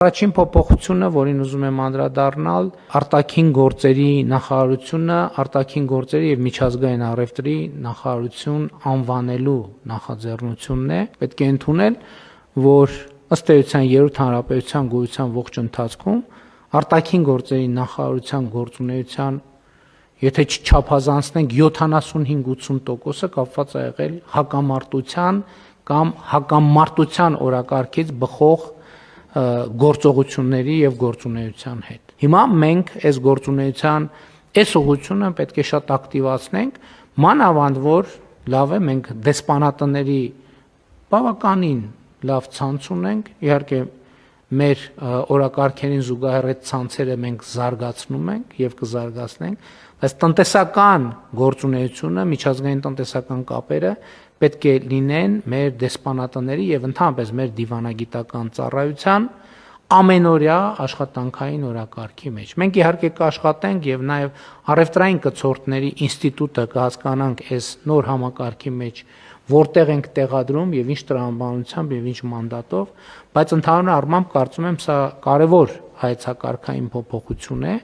Առաջին փոփոխությունը, որին ուզում եմ անդրադառնալ, արտաքին գործերի նախարարությունը արտաքին գործերի եւ միջազգային առևտրի նախարարություն անվանելու նախաձեռնությունն է։ Պետք է ընդունել, որ ըստ էության երրորդ հանրապետության գոյության ողջ ընթացքում արտաքին գործերի նախարարության գործունեության, եթե չչափազանցնենք 75-80%-ը կապված է եղել հակամարտության կամ հակամարտության օրակարգից բխող գործողությունների եւ գործունեության հետ։ Հիմա մենք այս գործունեության այս ուղղությունը պետք է շատ ակտիվացնենք, մանավանդ որ լավ է մենք դեսպանատների բավականին լավ ցանց ունենք, իհարկե մեր օրակարգերին զուգահեռ այդ ցանցերը մենք զարգացնում ենք եւ կզարգացնենք, բայց տնտեսական գործունեությունը, միջազգային տնտեսական կապերը պետք է լինեն մեր դեսպանատների եւ ընդհանրապես մեր դիվանագիտական ծառայության ամենօրյա աշխատանքային օրակարգի մեջ։ Մենք իհարկե կաշխատենք եւ նաեւ առևտրային կցորդների ինստիտուտը կհասկանանք այս նոր համակարգի մեջ, որտեղ ենք տեղադրում եւ ինչ տրամաբանությամբ եւ ինչ մանդատով, բայց ընդհանուր առմամբ կարծում եմ սա կարեւոր հայեցակարգային փոփոխություն է։